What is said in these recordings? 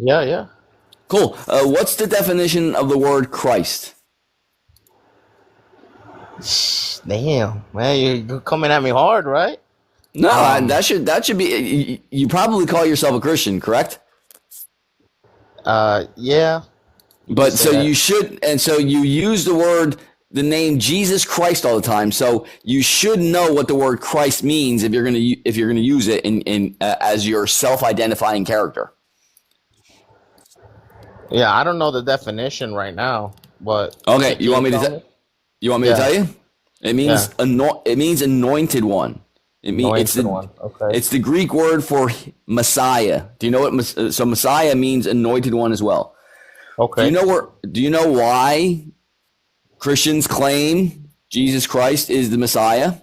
Yeah, yeah. Cool. What's the definition of the word Christ? Damn, man, you're coming at me hard, right? No, Um, that should be. You probably call yourself a Christian, correct? yeah, you could But say so that. you should, and so you use the name Jesus Christ all the time. So you should know what the word Christ means if you're gonna use it in as your self-identifying character. Yeah, I don't know the definition right now, but Okay, can you tell me? you want me to Yeah, tell you? yeah. It means anointed one. Anointed one. Okay. It's the Greek word for Messiah. Do you know what so Messiah means anointed one as well? Okay. Do you know why Christians claim Jesus Christ is the Messiah?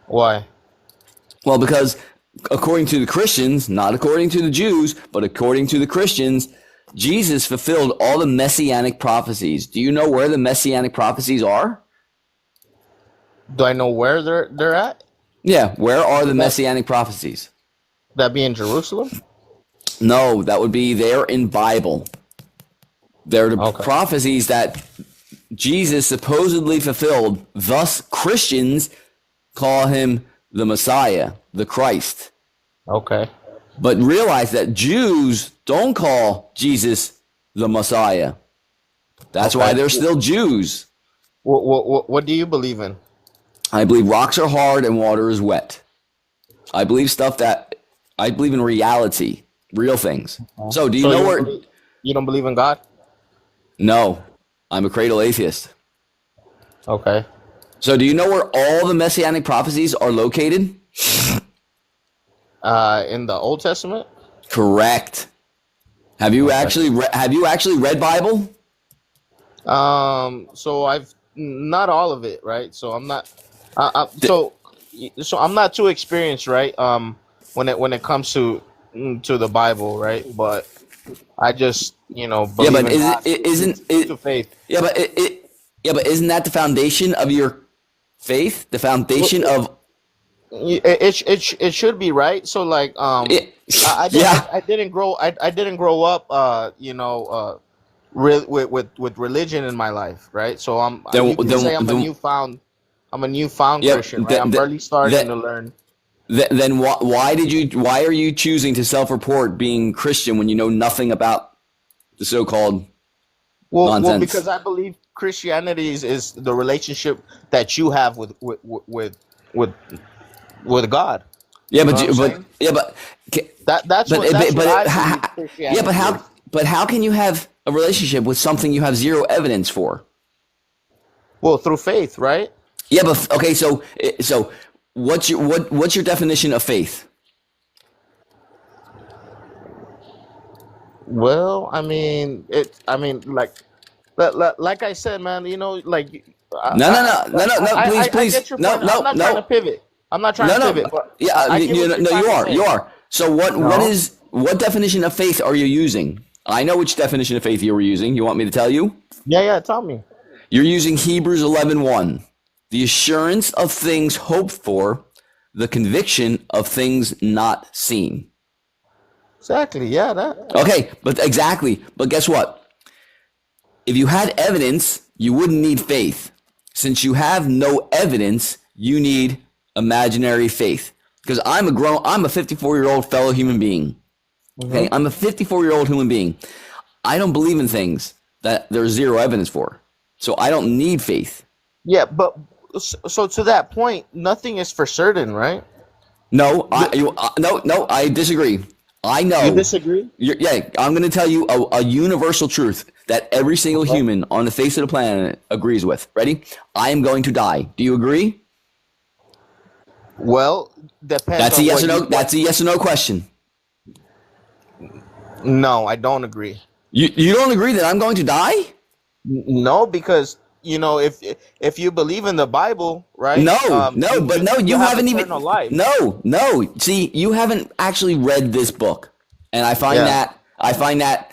Why? Well, because according to the Christians, not according to the Jews, but according to the Christians, Jesus fulfilled all the messianic prophecies. Do you know where the messianic prophecies are? Do I know where they're at? Yeah, where are the Would messianic prophecies? that be in Jerusalem? No, that would be there in Bible. They're the Okay. prophecies that Jesus supposedly fulfilled. Thus, Christians call him the Messiah, the Christ. Okay. But realize that Jews don't call Jesus the Messiah. That's why Okay. they're still Jews. What do you believe in? I believe rocks are hard and water is wet. I believe I believe in reality, real things. So, do you So know where? you don't believe in God? No, I'm a cradle atheist. Okay. So, do you know where all the messianic prophecies are located? In the Old Testament? Correct. Okay. Have you actually read Bible? So I've not all of it, right? So I'm not, so I'm not too experienced, right? When it comes to the Bible, right? But I just, Yeah, believe but in God isn't through it? faith. Yeah, but yeah, but isn't that the foundation of your faith? The Well, foundation of it should be right. So like, it? I did Yeah. I didn't grow I didn't grow up, with religion in my life, right? So you can say I'm a newfound Yep. Christian, right? I'm barely starting to That, learn. then why are you choosing to self-report being Christian when you know nothing about the so-called Well, nonsense? because I believe Christianity is the relationship that you have with with God. Yeah, You know what I'm saying? That's what I believe yeah, Christianity is. but how can you have a relationship with something you have zero evidence for? Well, through faith, right? Yeah, but okay, so what's your definition of faith? Well, I mean, like I said, man. Like Please, I get please, your point. I'm not trying to pivot. I'm not trying to no. pivot, but Yeah, I get what you're no, trying you to are, you say. are. So No. what definition of faith are you using? I know which definition of faith you were using. You want me to tell you? Yeah, yeah. Tell me. You're using Hebrews 11:1. The assurance of things hoped for, the conviction of things not seen. Exactly. Yeah, that. Okay, but exactly. But guess what? If you had evidence, you wouldn't need faith. Since you have no evidence, you need imaginary faith. Because I'm a 54-year-old fellow human being. Okay, Hmm. I'm a 54-year-old human being. I don't believe in things that there's zero evidence for. So I don't need faith. Yeah, but so to that point, nothing is for certain, right? No, The, no, I disagree. I you know. disagree? Yeah, I'm going to tell you a universal truth that every single Okay. human on the face of the planet agrees with. Ready? I am going to die. Do you agree? Well, depends That's a on yes or what no. you what. That's a yes or no question. No, I don't agree. You don't agree that I'm going to die? No, because if you believe in the Bible, right? No. You You have haven't even. eternal life. No. See, you haven't actually read this book, and Yeah. I find that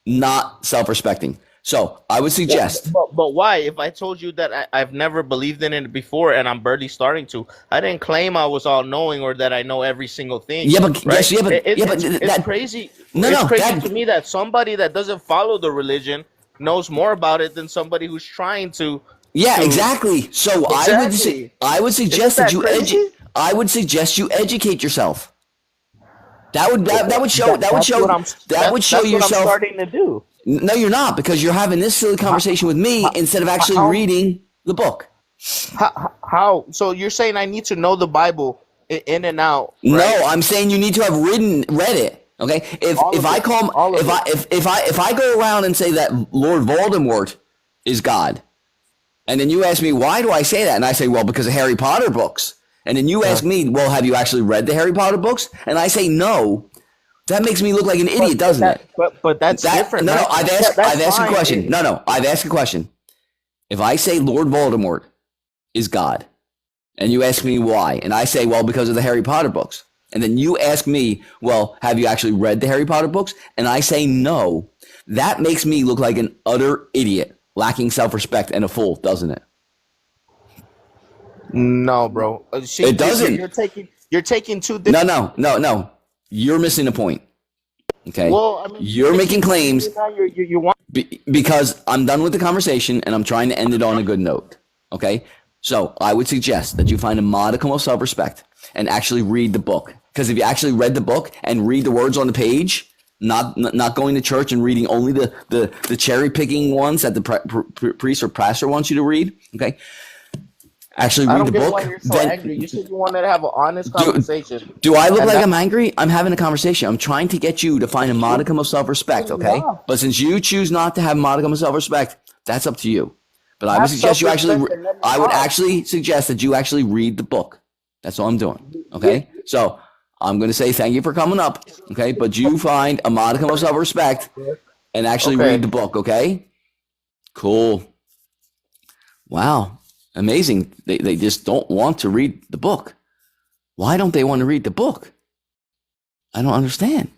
not self-respecting. So I would suggest. But why? If I told you that I've never believed in it before and I'm barely starting to, I didn't claim I was all knowing or that I know every single thing. Yeah, but right? yes, yeah, but yeah, but It's that crazy. no, It's no, crazy that to me that somebody that doesn't follow the religion knows more about it than somebody who's trying yeah, to exactly. So exactly. I would Isn't suggest that that you crazy? I would suggest you educate yourself. That would show That's what I'm. that would show That's what I'm yourself. starting to do. No, you're not, because you're having this silly conversation with me instead of actually How reading the book. how? So you're saying I need to know the Bible in and out, No, right? I'm saying you need to have read it. Okay, All if of I it. call All of if it. if I go around and say that Lord Voldemort is God, and then you ask me why do I say that, and I say, well, because of Harry Potter books, and then you Uh, ask me, well, have you actually read the Harry Potter books, and I say no. That makes me look like an idiot, doesn't it? but that's That different, no, no. right? That's I've asked a fine. question. No, I've asked a question. If I say Lord Voldemort is God, and you ask me why, and I say, well, because of the Harry Potter books, and then you ask me, well, have you actually read the Harry Potter books? And I say no. That makes me look like an utter idiot, lacking self-respect and a fool, doesn't it? No, bro. See, It doesn't. you're taking two No, different. no. You're missing the point. Okay, Well, I mean, you're making claims now you want. because I'm done with the conversation and I'm trying to end it on a good note. Okay, so I would suggest that you find a modicum of self-respect and actually read the book. Because if you actually read the book and read the words on the page, not going to church and reading only the cherry picking ones that the priest or pastor wants you to read, okay, actually I read don't the get book. why you're so Then angry. You said you wanted to have an honest do, conversation, do I look and like that I'm angry? I'm having a conversation. I'm trying to get you to find a modicum of self-respect, okay? yeah. But since you choose not to have a modicum of self-respect, that's up to you. But I would Have suggest you actually, self-respect and let me I would talk. actually suggest that you actually read the book. That's all I'm doing, Yeah. okay? So I'm going to say thank you for coming up, okay? But you find a modicum of self-respect and actually read Okay. the book, okay? Cool. Wow. Amazing. They just don't want to read the book. Why don't they want to read the book? I don't understand.